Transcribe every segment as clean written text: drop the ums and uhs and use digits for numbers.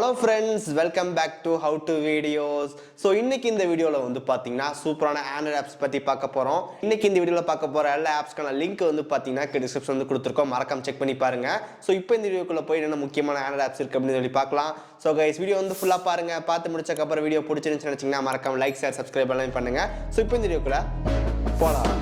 Hello friends, welcome back to how to videos. So இன்னைக்கு இந்த வீடியோவில் வந்து பார்த்தீங்கன்னா சூப்பரான ஆண்ட்ராய்ட் ஆப்ஸ் பற்றி பார்க்க போகிறோம். இன்னைக்கு இந்த வீடியோவில் பார்க்க போகிற எல்லா ஆப்ஸ்க்கான லிங்க் வந்து பார்த்தீங்கன்னா டிஸ்கிரிப்ஷன் வந்து கொடுத்துருக்கோம், மறக்காம செக் பண்ணி பாருங்க. ஸோ இப்போ இந்த வீடியோக்குள்ளே போய் என்ன முக்கியமான ஆண்ட்ராய்ட் ஆப்ஸ் இருக்குது அப்படின்னு சொல்லி பார்க்கலாம். ஸோ கைஸ், வீடியோ வந்து ஃபுல்லாக பாருங்க. பார்த்து முடிச்சக்கப்புறம் வீடியோ பிடிச்சிருந்துச்சு நினச்சிங்கன்னா மறக்காம லைக், ஷேர், சப்ஸ்கிரைப் எல்லாம் பண்ணுங்க. ஸோ இப்போ இந்த வீடியோக்குள்ளே போகலாம்.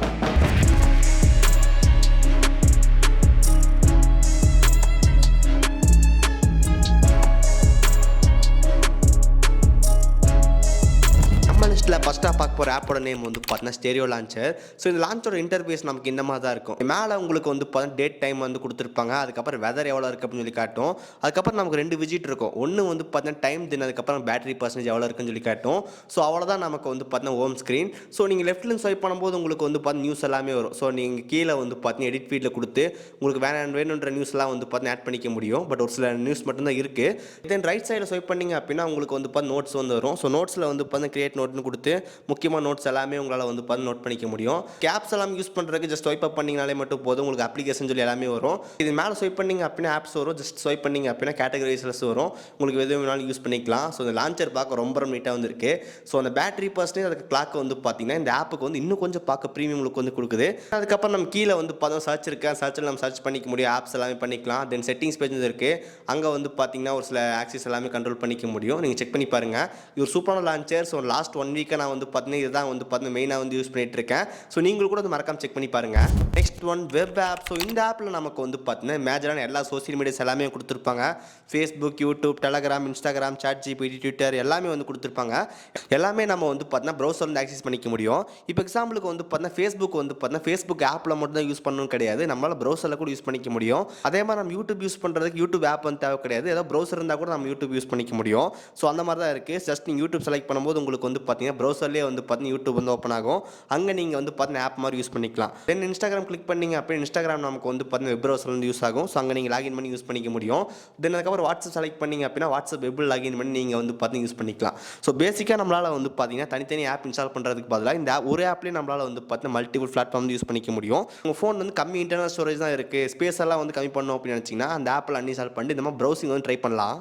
ஃபஸ்ட்டாக பார்க்க போகிற ஆப்போட நேம் வந்து பார்த்தீங்கன்னா ஸ்டேரியோ லான்ச்சர். ஸோ இந்த லான்ச்சோட இன்டர்ஃபேஸ் நமக்கு இந்த மாதிரி தான் இருக்கும். மேலே உங்களுக்கு வந்து பார்த்தீங்கன்னா டேட் டைம் வந்து கொடுத்துருப்பாங்க, அதுக்கப்புறம் வெதர் எவ்வளோ இருக்குது அப்படின்னு சொல்லி காட்டும். அதுக்கப்புறம் நமக்கு 2 விஜிட் இருக்கும். ஒன்று வந்து பார்த்தீங்கன்னா டைம், தென் அதுக்கப்புறம் பேட்டரி பர்சன்டேஜ் எவ்வளோ இருக்குன்னு சொல்லி காட்டும். ஸோ அவ்வளோதான் நமக்கு வந்து பார்த்தீங்கன்னா ஹோம் ஸ்க்ரீன். ஸோ நீங்கள் லெஃப்ட்லேருந்து ஸ்வைப் பண்ணும்போது உங்களுக்கு வந்து பார்த்தீங்கன்னா நியூஸ் எல்லாமே வரும். ஸோ நீங்கள் கீழே வந்து பார்த்தீங்கன்னா எடிட் ஃபீல்டில் கொடுத்து உங்களுக்கு வேணுன்ற நியூஸ்லாம் வந்து பார்த்தீங்கன்னா ஆட் பண்ணிக்க முடியும். பட் ஒரு சில நியூஸ் மட்டும்தான் இருக்குது. தென் ரைட் சைடில் ஸ்வைப் பண்ணிங்க அப்படின்னா உங்களுக்கு வந்து பார்த்தீங்கன்னா நோட்ஸ் வந்து வரும். ஸோ நோட்ஸில் வந்து பார்த்தீங்கன்னா கிரியேட் நோட்னு கொடுத்து முக்கியமான நோட்ஸ் எல்லாமே உங்களால் வந்து பார்த்து நோட் பண்ணிக்க முடியும். கேப்ஸ் எல்லாம் யூஸ் பண்ணுறதுக்கு ஜஸ்ட் ஸ்வைப் அப் பண்ணிங்கனாலே மட்டும் போதும், உங்களுக்கு அப்ளிகேஷன் சொல்லி எல்லாமே வரும். இது மேலே ஸ்வைப் பண்ணிங்க அப்படின்னா ஆப்ஸ் வரும், ஜஸ்ட் ஸ்வைப் பண்ணிங்க அப்படின்னா கேட்டகரிஸ்லஸ் வரும், உங்களுக்கு எது வேணாலும் யூஸ் பண்ணிக்கலாம். ஸோ இந்த லான்ச்சர் பார்க்க ரொம்ப நீட்டாக வந்துருக்கு. ஸோ அந்த பேட்டரி பர்சன்டேஜ் அதுக்கு கிளாக் வந்து பார்த்தீங்கன்னா இந்த ஆப்புக்கு வந்து இன்னும் கொஞ்சம் பார்க்க ப்ரீமியம் லுக் வந்து கொடுக்குது. அதுக்கப்புறம் நம்ம கீழே வந்து பார்த்தோம் சர்ச் இருக்கேன், சர்ச்சில் நம்ம சர்ச் பண்ணிக்க முடியும், ஆப்ஸ் எல்லாமே பண்ணிக்கலாம். தென் செட்டிங்ஸ் பேஜ் இருக்குது, அங்கே வந்து பார்த்தீங்கன்னா ஒரு சில ஆக்சஸ் எல்லாமே கண்ட்ரோல் பண்ணிக்க முடியும். நீங்கள் செக் பண்ணி பாருங்கள். இது ஒரு சூப்பரான லான்ச்சர். ஸோ லாஸ்ட் 1 வீக்காக நான் வந்து பார்த்தீங்கன்னா இதுதான் வந்து பார்த்தீங்கன்னா மெயினாக வந்து யூஸ் பண்ணிட்டு இருக்கேன். ஸோ நீங்களும் கூட வந்து மறக்காம செக் பண்ணி பாருங்க. Next one web app. So இந்த ஆப்பில் நமக்கு வந்து பார்த்தீங்கன்னா மேஜரான எல்லா சோசியல் மீடியாஸ் எல்லாமே கொடுத்துருப்பாங்க. Facebook, YouTube, Telegram, Instagram, ChatGPT, Twitter எல்லாமே வந்து கொடுத்துருப்பாங்க. எல்லாமே நம்ம வந்து பார்த்தீங்கன்னா ப்ரௌசர் வந்து ஆக்சஸ் பண்ணிக்க முடியும். இப்போ எக்ஸாம்பிளுக்கு வந்து பார்த்தீங்கன்னா ஃபேஸ்புக் வந்து பார்த்தீங்கன்னா ஃபேஸ்புக் ஆப்பில் மட்டும் தான் யூஸ் பண்ணணும் கிடையாது, நம்மளால் ப்ரௌசரில் கூட யூஸ் பண்ணிக்க முடியும். அதே மாதிரி நம்ம யூடியூப் யூஸ் பண்ணுறதுக்கு யூடியூப் ஆப் வந்து தேவை கிடையாது, ஏதாவது ப்ரௌசர் இருந்தால் கூட நம்ம யூடியூப் யூஸ் பண்ணிக்க முடியும். ஸோ அந்த மாதிரி தான் இருக்குது. ஜஸ்ட் நீங்கள் யூடியூப் செலக்ட் பண்ணும்போது உங்களுக்கு வந்து பார்த்தீங்கன்னா ப்ரௌசர்லேயே வந்து பார்த்தீங்கன்னா யூடியூப் வந்து ஓப்பன் ஆகும், அங்கே நீங்கள் வந்து பார்த்தீங்கன்னா ஆப் மாதிரி யூஸ் பண்ணிக்கலாம். தென் இன்ஸ்டாகிராம் கிளிக் பண்ணிங்க அப்படி இன்ஸ்டாகிராம் நமக்கு வந்து பார்த்தீங்கன்னா வெப் ப்ரௌசர் வந்து யூஸ் ஆகும். ஸோ அங்கே நீங்கள் லாகின் பண்ணி யூஸ் பண்ணிக்க முடியும். தென் அதுக்கப்புறம் வாட்ஸ்அப் செலக்ட் பண்ணிங்க அப்படின்னா வாட்ஸ்அப் வெப்பில் லாகின் பண்ணி நீங்கள் வந்து பார்த்தீங்கன்னா யூஸ் பண்ணிக்கலாம். ஸோ பேசிக்காக நம்மளால் வந்து பார்த்தீங்கன்னா தனித்தனி ஆப் இன்ஸ்டால் பண்ணுறதுக்கு பதிலாக இந்த ஒரு ஆப்லேயே நம்மளால் வந்து பார்த்தீங்கன்னா மல்டிபிள் பிளாட்ஃபார்ம் வந்து யூஸ் பண்ணிக்க முடியும். உங்கள் ஃபோன் வந்து கம்மி இன்டர்னல் ஸ்டோரேஜ் தான் இருக்குது, ஸ்பேஸ் எல்லாம் வந்து கம்மி பண்ணணும் அப்படின்னு நினச்சிங்கன்னா அந்த ஆப்பில் அன்இன்ஸ்டால் பண்ணி இந்த மாதிரி ப்ரௌசிங் வந்து ட்ரை பண்ணலாம்.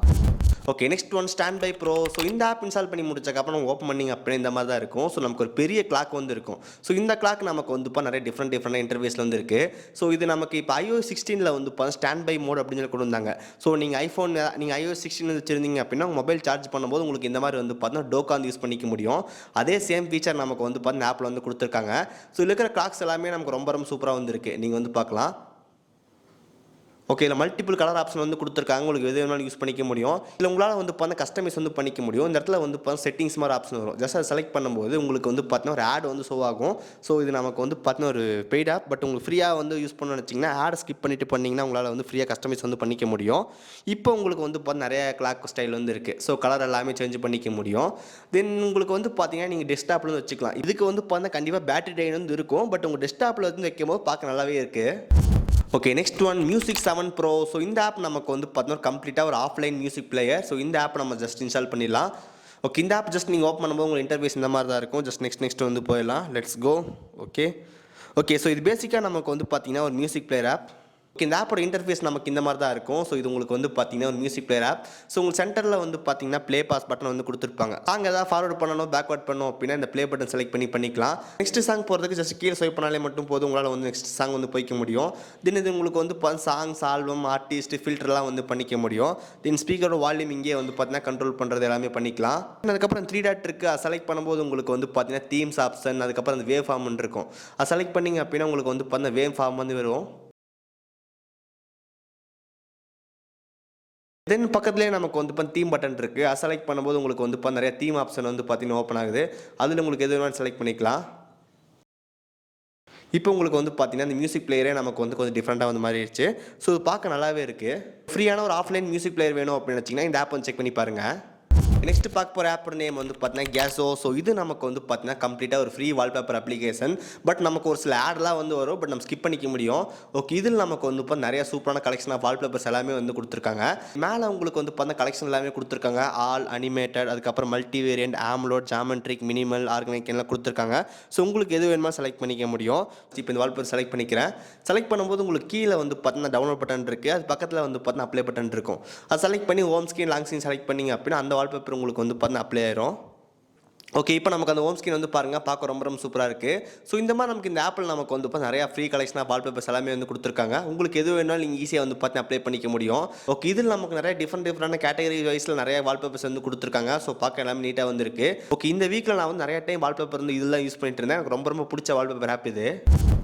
Okay, next one stand bye bro. So இந்த ஆப் இன்ஸ்டால் பண்ணி முடிச்சக்கப்புறம் ஓப்பன் பண்ணிங்க அப்படின்னா இந்த மாதிரி தான் இருக்கும். ஸோ நமக்கு ஒரு பெரிய கிளாக் வந்து இருக்கும். ஸோ இந்த கிளாக் நமக்கு வந்து இப்போ நிறைய டிஃப்ரெண்ட் இன்டர்ஃபேஸில் வந்து இருக்குது. ஸோ இது நமக்கு இப்போ iOS 16 வந்து இப்போ ஸ்டாண்ட் பை மோட் அப்படின்னு சொல்லி கொண்டு வந்தாங்க. ஸோ நீங்கள் iOS 16 வச்சுருந்தீங்க அப்படின்னா மொபைல் சார்ஜ் பண்ணும்போது உங்களுக்கு இந்த மாதிரி வந்து பார்த்தீங்கன்னா டோக்கா வந்து யூஸ் பண்ணிக்க முடியும். அதே சேம் ஃபீச்சர் நமக்கு வந்து பார்த்தீங்கன்னா ஆப்பில் வந்து கொடுத்துருக்காங்க. ஸோ இருக்கிற கிளாக்ஸ் எல்லாமே நமக்கு ரொம்ப சூப்பராக வந்து இருக்குது, நீங்கள் வந்து பார்க்கலாம். ஓகே, இல்லை மல்டிபிள் கலர் ஆப்ஷன் வந்து கொடுத்துருக்காங்க, உங்களுக்கு எது வேணாலும் யூஸ் பண்ணிக்க முடியும். இல்லை உங்களால் வந்து பார்த்தா கஸ்டமைஸ் வந்து பண்ணிக்க முடியும். இந்த இடத்துல வந்து பார்த்தா செட்டிங்ஸ் மாதிரி ஆப்ஷன் வரும். ஜஸ்ட் அதை செலக்ட் பண்ணும்போது உங்களுக்கு வந்து பார்த்தீங்கன்னா ஒரு ஆட் வந்து ஷோ ஆகும். ஸோ இது நமக்கு வந்து பார்த்தீங்கன்னா ஒரு பெய்ட் ஆப், பட் உங்களுக்கு ஃப்ரீயாக வந்து யூஸ் பண்ணணும்னு நினச்சிங்கன்னா ஆட் ஸ்கிப் பண்ணிட்டு பண்ணிங்கன்னா உங்களால் வந்து ஃப்ரீயாக கஸ்டமைஸ் வந்து பண்ணிக்க முடியும். இப்போ உங்களுக்கு வந்து பார்த்தா நிறைய கிளாக் ஸ்டைல் வந்து இருக்குது. ஸோ கலர் எல்லாமே சேஞ்ச் பண்ணிக்க முடியும். தென் உங்களுக்கு வந்து பார்த்தீங்கன்னா நீங்கள் டெஸ்க்டாப்பில் வந்து வச்சுக்கலாம். இதுக்கு வந்து பார்த்தா கண்டிப்பாக பேட்டரி ட்ரைன் வந்து இருக்கும், பட் உங்கள் டெஸ்க்டாப்பில் வந்து வைக்கும்போது பார்க்க நல்லாவே இருக்குது. Okay, next one music 7 bro. So இந்த ஆப் நமக்கு வந்து பார்த்தீங்கன்னா கம்ப்ளீட்டாக ஒரு ஆஃப்லைன் மியூசிக் பிளேயர். ஸோ இந்த ஆப் நம்ம ஜஸ்ட் இன்ஸ்டால் பண்ணிடலாம். ஓகே, இந்த ஆப் ஜஸ்ட் நீங்கள் ஓப்பன் பண்ணும்போது உங்கள் இன்டர்ஃபேஸ் இந்த மாதிரி தான் இருக்கும். ஜஸ்ட் நெக்ஸ்ட் வந்து போயிடலாம். Let's go. ஓகே, ஸோ இது பேசிக்காக நமக்கு வந்து பார்த்தீங்கன்னா ஒரு மியூசிக் பிளேயர் ஆப். ஓகே, இந்த ஆப்போட இன்டர்ஃபேஸ் நமக்கு இந்த மாதிரி தான் இருக்கும். ஸோ இது உங்களுக்கு வந்து பார்த்தீங்கன்னா ஒரு மியூசிக் பிளேயர் ஆப். ஸோ உங்களுக்கு சென்டரில் வந்து பார்த்தீங்கன்னா ப்ளே பாஸ் பட்டன் வந்து கொடுத்துருப்பாங்க. சாங் ஏதாவது ஃபார்வர்ட் பண்ணணும், பேக்வர்ட் பண்ணணும் அப்படின்னா இந்த ப்ளே பட்டன் செலக்ட் பண்ணிக்கலாம். நெக்ஸ்ட் சாங் போகிறதுக்கு ஜஸ்ட் கீழே ஸ்வைப் பண்ணாலே மட்டும் போதும், உங்களால் வந்து நெக்ஸ்ட் சாங் வந்து போய்க்க முடியும். தென் இது உங்களுக்கு வந்து சாங்ஸ், ஆல்பம், ஆர்டிஸ்ட், ஃபில்டர்லாம் வந்து பண்ணிக்க முடியும். தென் ஸ்பீக்கரோட வால்யூம் இங்கே வந்து பார்த்தீங்கன்னா கண்ட்ரோல் பண்ணுறது எல்லாமே பண்ணிக்கலாம். அதுக்கப்புறம் 3 டாட் இருக்குது, அதை செலக்ட் பண்ணும்போது உங்களுக்கு வந்து பார்த்தீங்கன்னா தீம்ஸ் ஆப்ஷன், அதுக்கப்புறம் அந்த வேவ் ஃபார்ம் இருக்கும். அதை செலக்ட் பண்ணிங்க அப்படின்னா உங்களுக்கு வந்து பார்த்தீங்கன்னா வேவ் ஃபார்ம் வந்து வரும். தென் பக்கத்துலேயே நமக்கு வந்து இப்போ தீம் பட்டன் இருக்குது, அதை செலக்ட் பண்ணும்போது உங்களுக்கு வந்து இப்போ நிறைய தீம் ஆப்ஷன் வந்து பார்த்தீங்கன்னா ஓப்பன் ஆகுது. அதில் உங்களுக்கு எது வேணாலும் செலக்ட் பண்ணிக்கலாம். இப்போ உங்களுக்கு வந்து பார்த்தீங்கன்னா இந்த மியூசிக் பிளேயரே நமக்கு வந்து கொஞ்சம் டிஃப்ரெண்ட்டாக வந்து மாறிடுச்சு. ஸோ இது பார்க்க நல்லாவே இருக்குது. ஃப்ரீயான ஒரு ஆஃப்லைன் மியூசிக் பிளேயர் வேணும் அப்படின்னு நினச்சிங்கன்னா இந்த ஆப் வந்து செக் பண்ணி பாருங்கள். நெக்ஸ்ட் பார்க்க போகிற ஆப்போட நேம் வந்து பார்த்தீங்கன்னா கேஸோ. ஸோ இது நமக்கு வந்து பார்த்தீங்கன்னா கம்ப்ளீட்டாக ஒரு ஃப்ரீ வால்பேப்பர் அப்ளிகேஷன். பட் நமக்கு ஒரு சில ஆட்லாம் வந்து வரும், பட் நம்ம ஸ்கிப் பண்ணிக்க முடியும். ஓகே, இதில் நமக்கு வந்து இப்போ நிறைய சூப்பரான கலெக்ஷன் ஆஃப் வால்பேப்பர்ஸ் எல்லாமே வந்து கொடுத்துருக்காங்க. மேலே உங்களுக்கு வந்து பார்த்தீங்கன்னா கலெக்ஷன் எல்லாமே கொடுத்துருக்காங்க. ஆல் அனிமேட்டட், அதுக்கப்புறம் multi variant, AMOLED, geometric, minimal, organic எல்லாம் கொடுத்துருக்காங்க. ஸோ உங்களுக்கு எது வேணுமா செலக்ட் பண்ணிக்க முடியும். இப்போ இந்த வால்பேப்பர் செலக்ட் பண்ணிக்கிறேன். செலக்ட் பண்ணும்போது உங்களுக்கு கீழே வந்து பார்த்தீங்கன்னா டவுன்லோட் பட்டன் இருக்குது, அது பக்கத்தில் வந்து பார்த்தீங்கன்னா அப்ளை பட்டன் இருக்கும். அது செலக்ட் பண்ணி home screen, long screen select பண்ணிங்க அப்படின்னா அந்த வால்பேப்பர் உங்களுக்கு வந்து பார்த்தீங்கன்னா அப்ளை ஆயிரும். ஓகே, இப்போ நமக்கு அந்த ஹோம் ஸ்க்ரீன் வந்து பாருங்கள், பார்க்க ரொம்ப ரொம்ப சூப்பராக இருக்குது. ஸோ இந்த மாதிரி நமக்கு இந்த ஆப்பில் நமக்கு வந்து இப்போ நிறையா ஃப்ரீ கலெக்ஷன் ஆஃப் வால்பேப்பர்ஸ் எல்லாமே வந்து கொடுத்துருக்காங்க. உங்களுக்கு எது வேணாலும் நீங்கள் ஈஸியாக வந்து பார்த்து அப்ளை பண்ணிக்க முடியும். ஓகே, இதில் நமக்கு நிறைய டிஃப்ரெண்ட் கேட்டகரி வைஸில் நிறைய வால்பேப்பர்ஸ் வந்து கொடுத்துருக்காங்க. ஸோ பார்க்க எல்லாமே நீட்டாக வந்துருக்கு. ஓகே, இந்த வீக்கில் நான் வந்து நிறைய டைம் வால்பேப்பர் வந்து இதெல்லாம் யூஸ் பண்ணிட்டு இருந்தேன். எனக்கு ரொம்ப பிடிச்ச வால்பேப்பர் ஆப் இது.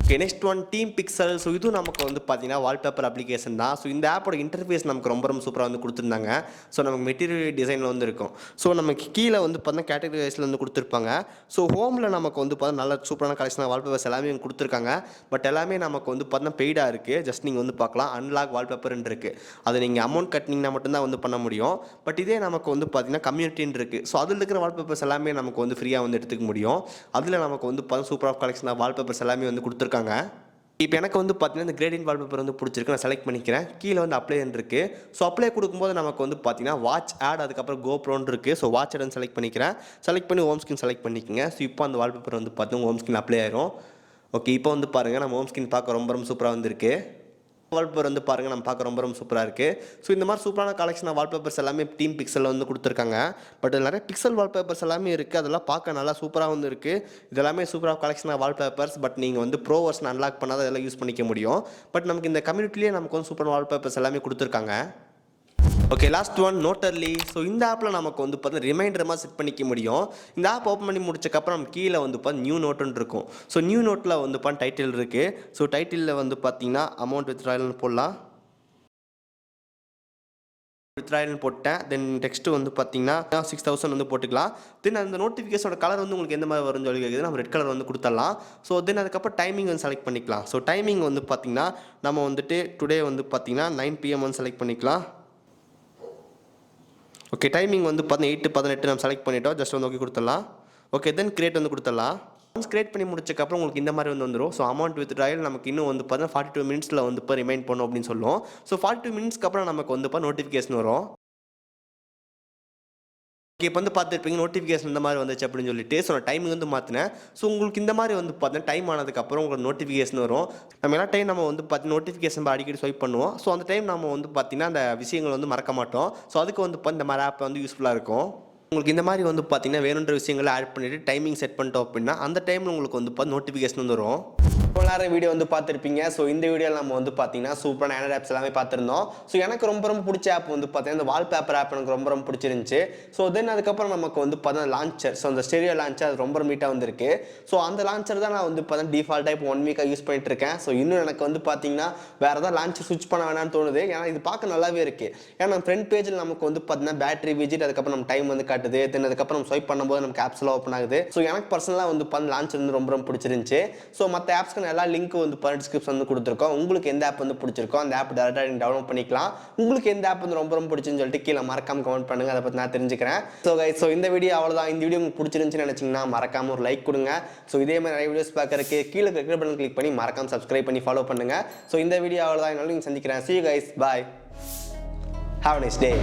Okay, next one team pixel. So இதுவும் நமக்கு வந்து பார்த்தீங்கன்னா வால்பேப்பர் அப்ளிகேஷன் தான். ஸோ இந்த ஆப்போட இன்டர்ஃபேஸ் நமக்கு ரொம்ப சூப்பராக வந்து கொடுத்துருந்தாங்க. ஸோ நமக்கு மெட்டீரியல் டிசைனில் வந்து இருக்கும். ஸோ நமக்கு கீழே வந்து பார்த்தீங்கன்னா கேட்டகரி வைஸில் வந்து கொடுத்துருப்பாங்க. ஸோ ஹோமில் நமக்கு வந்து பார்த்தா நல்ல சூப்பரான கலெக்ஷன் வால்பேப்பர்ஸ் எல்லாமே கொடுத்துருக்காங்க. பட் எல்லாமே நமக்கு வந்து பார்த்தீங்கன்னா பெய்டாக இருக்குது. ஜஸ்ட் நீங்கள் வந்து பார்க்கலாம், அன்லாக் வால்பேப்பர்ன்னு இருக்குது. அது நீங்கள் அமௌண்ட் கட்டினீங்கன்னா மட்டும்தான் வந்து பண்ண முடியும். பட் இதே நமக்கு வந்து பார்த்தீங்கன்னா கம்யூனிட்டின்னு இருக்குது. ஸோ அதில் இருக்கிற வால்பேப்பர்ஸ் எல்லாமே நமக்கு வந்து ஃப்ரீயாக வந்து எடுத்துக்க முடியும். அதில் நமக்கு வந்து பார்த்தா சூப்பர் ஆஃப் கலெக்ஷன் வால்பேப்பர்ஸ் எல்லாமே வந்து கொடுத்துருக்காங்க. இப்போ எனக்கு வந்து பார்த்தீங்கன்னா இந்த கிரேடியன்ட் வால்பேப்பர் வந்து பிடிச்சிருக்கு. நான் செலக்ட் பண்ணிக்கிறேன். கீழே வந்து அப்ளைன்னு இருக்குது. ஸோ அப்ளை கொடுக்கும்போது நமக்கு வந்து பார்த்தீங்கன்னா வாட்ச் ஆட், அதுக்கப்புறம் கோப்ரோன்னு இருக்குது. ஸோ வாட்ச் ஆட்னு செலக்ட் பண்ணிக்கிறேன். செலக்ட் பண்ணி ஹோம் ஸ்க்ரீன் செலக்ட் பண்ணிக்கோங்க. ஸோ இப்போ அந்த வால்பேப்பர் வந்து பார்த்தீங்கன்னா ஹோம் ஸ்க்ரீன் அப்ளை ஆயிரும். ஓகே, இப்போ வந்து பாருங்கள், நம்ம ஹோம் ஸ்க்ரீன் பார்க்க ரொம்ப சூப்பராக வந்துருக்கு. வால்பேப்பர் வந்து பாருங்கள், நம்ம பார்க்க ரொம்ப சூப்பராக இருக்குது. ஸோ இந்த மாதிரி சூப்பரான கலெக்ஷன் வால்பேப்பர்ஸ் எல்லாமே டீம் பிக்சலில் வந்து கொடுத்துருக்காங்க. பட் நிறைய பிக்சல் வால்பேப்பர்ஸ் எல்லாமே இருக்குது. அதெல்லாம் பார்க்க நல்லா சூப்பராக வந்து இருக்குது. இதெல்லாமே சூப்பராக கலெக்ஷன் வால்பேப்பர்ஸ். பட் நீங்கள் வந்து ப்ரோ வெர்ஷன் அன்லாக் பண்ணால் அதெல்லாம் யூஸ் பண்ணிக்க முடியும். பட் நமக்கு இந்த கம்யூனிட்டிலேயே நமக்கு வந்து சூப்பரான வால்பேப்பர்ஸ் எல்லாமே கொடுத்துருக்காங்க. ஓகே, லாஸ்ட் ஒன் நோட்டர்லி. ஸோ இந்த ஆப்பில் நமக்கு வந்து பார்த்தீங்கன்னா ரிமைண்டர் மாதிரி செட் பண்ணிக்க முடியும். இந்த ஆப் ஓப்பன் பண்ணி முடிச்சக்கப்புறம் நம்ம கீழே வந்து பார்த்தா நியூ நோட்டுன்னு இருக்கும். ஸோ நியூ நோட்டில் வந்து பார்த்தா டைட்டில் இருக்குது. ஸோ டைட்டிலில் வந்து பார்த்தீங்கன்னா அமௌண்ட் வித்ட்ராயல்னு போடலாம். வித்ட்ராயல்னு போட்டேன். தென் டெக்ஸ்ட்டு வந்து பார்த்தீங்கன்னா 6000 வந்து போட்டுக்கலாம். தென் அந்த நோட்டிஃபிகேஷனோட கலர் வந்து உங்களுக்கு எந்த மாதிரி வரும்னு சொல்லி கேட்குது. நம்ம ரெட் கலர் வந்து கொடுத்துடலாம். ஸோ தென் அதுக்கப்புறம் டைமிங் வந்து செலக்ட் பண்ணிக்கலாம். ஸோ டைமிங் வந்து பார்த்தீங்கன்னா நம்ம வந்துட்டு டுடே வந்து பார்த்தீங்கன்னா 9 PM வந்து செலக்ட் பண்ணிக்கலாம். ஓகே, டைமிங் வந்து பார்த்தீங்கன்னா 8:18 நம்ம செலக்ட் பண்ணிட்டோம். ஜஸ்ட் வந்து ஓகே கொடுத்துடலாம். ஓகே, தென் கிரியேட் வந்து கொடுத்துடலாம். ஒன்ஸ் கிரியேட் பண்ணி முடிச்சக்கப்புறம் உங்களுக்கு இந்த மாதிரி வந்து வந்துடும். ஸோ அமௌண்ட் வித்ட்ராயல் நமக்கு இன்னும் வந்து பார்த்தீங்கன்னா 42 மினிட்ஸில் வந்து இப்போ ரிமைண்ட் பண்ணும் அப்படின்னு சொல்லுவோம். ஸோ 42 மினிட்ஸ்க்கு அப்புறம் நமக்கு வந்து இப்போ நோட்டிஃபிகேஷன் வரும். ஓகே, இப்போ வந்து பார்த்துருப்பீங்க நோட்டிஃபிகேஷன் இந்த மாதிரி வந்துச்சு அப்படின்னு சொல்லிட்டு. ஸோ நான் டைமிங் வந்து மாற்றினேன். ஸோ உங்களுக்கு இந்த மாதிரி வந்து பார்த்தீங்கன்னா டைம் ஆனதுக்கப்புறம் உங்களுக்கு நோட்டிஃபிகேஷன் வரும். நம்ம எல்லா டைம் நம்ம வந்து பார்த்தீங்கன்னா நோட்டிஃபிகேஷன் அடிக்கடி ஸ்வைப் பண்ணுவோம். ஸோ அந்த டைம் நம்ம வந்து பார்த்தீங்கன்னா அந்த விஷயங்கள் வந்து மறக்க மாட்டோம். ஸோ அதுக்கு வந்து இந்த மாதிரி ஆப் வந்து யூஸ்ஃபுல்லாக இருக்கும். உங்களுக்கு இந்த மாதிரி வந்து பார்த்தீங்கன்னா வேணுன்ற விஷயங்களை ஆட் பண்ணிவிட்டு டைமிங் செட் பண்ணிட்டோம் அப்படின்னா அந்த டைமில் உங்களுக்கு வந்து பார்த்து நோட்டிஃபிகேஷன் வந்து வரும். இவ்வளோ நேரம் வீடியோ வந்து பார்த்துருப்பீங்க. ஸோ இந்த வீடியோவில் நம்ம வந்து பார்த்தீங்கன்னா சூப்பரான ஆண்ட்ராய்ட் ஆப்ஸ் எல்லாமே பார்த்துருந்தோம். ஸோ எனக்கு ரொம்ப பிடிச்ச ஆப் வந்து பார்த்தீங்கன்னா இந்த வால்பேப்பர் ஆப் எனக்கு ரொம்ப பிடிச்சிருந்துச்சு. ஸோ தென் அதுக்கப்புறம் நமக்கு வந்து பார்த்தீங்கன்னா லான்ச்சர். ஸோ அந்த ஸ்டெரியோ லான்ச்சர் அது ரொம்ப நீட்டாக வந்துருக்கு. ஸோ அந்த லான்ச்சர் தான் நான் வந்து பார்த்தீங்கன்னா டிஃபால்ட்டாக இப்போ 1 வீக்காக யூஸ் பண்ணிட்டு இருக்கேன். ஸோ இன்னும் எனக்கு வந்து பார்த்தீங்கன்னா வேறு ஏதாவது லான்ச்சர் ஸ்விட்ச் பண்ண வேணாம்னு தோணுது. ஏன்னா இது பார்க்க நல்லாவே இருக்குது. ஏன்னா நம்ம ஃப்ரண்ட் பேஜில் நமக்கு வந்து பார்த்தீங்கன்னா பேட்டரி விஜிட், அதுக்கப்புறம் நம்ம டைம் வந்து காட்டுது. தென் அதுக்கப்புறம் நம்ம ஸ்வைப் பண்ணும்போது நமக்கு ஆப்ஸ் எல்லாம் ஓப்பன் ஆகுது. ஸோ எனக்கு பர்சனலாக வந்து பார்த்தீங்கன்னா லான்ச்சர் வந்து ரொம்ப பிடிச்சிருந்துச்சு. ஸோ மற்ற ஆப்ஸ்க்கு எல்லா லிங்க் வந்து டிஸ்கிரிப்ஷன் வந்து கொடுத்துருக்கோம். உங்களுக்கு எந்த ஆப் வந்து பிடிச்சிருக்கோ அந்த ஆப் டேரக்டாக நீங்கள் டவுன்லோட் பண்ணிக்கலாம். உங்களுக்கு எந்த ஆப் வந்து ரொம்ப பிடிச்சுன்னு சொல்லிட்டு கீழே மறக்காம கமெண்ட் பண்ணுங்க. அதை பற்றி நான் தெரிஞ்சுக்கிறேன். ஸோ இந்த வீடியோ அவ்வளோதான். இந்த வீடியோ உங்களுக்கு பிடிச்சிருந்துச்சுன்னு நினச்சிங்கன்னா மறக்காம ஒரு லைக் கொடுங்க. ஸோ இதே மாதிரி நிறைய வீடியோஸ் பார்க்கறதுக்கு கீழே கிளிக் பட்டன் கிளிக் பண்ணி மறக்காம சப்ஸ்கிரைப் பண்ணி ஃபாலோ பண்ணுங்க. ஸோ இந்த வீடியோ அவ்வளோதான். என்னாலும் நீங்கள் சந்திக்கிறேன். See you guys. Bye. Have a nice day.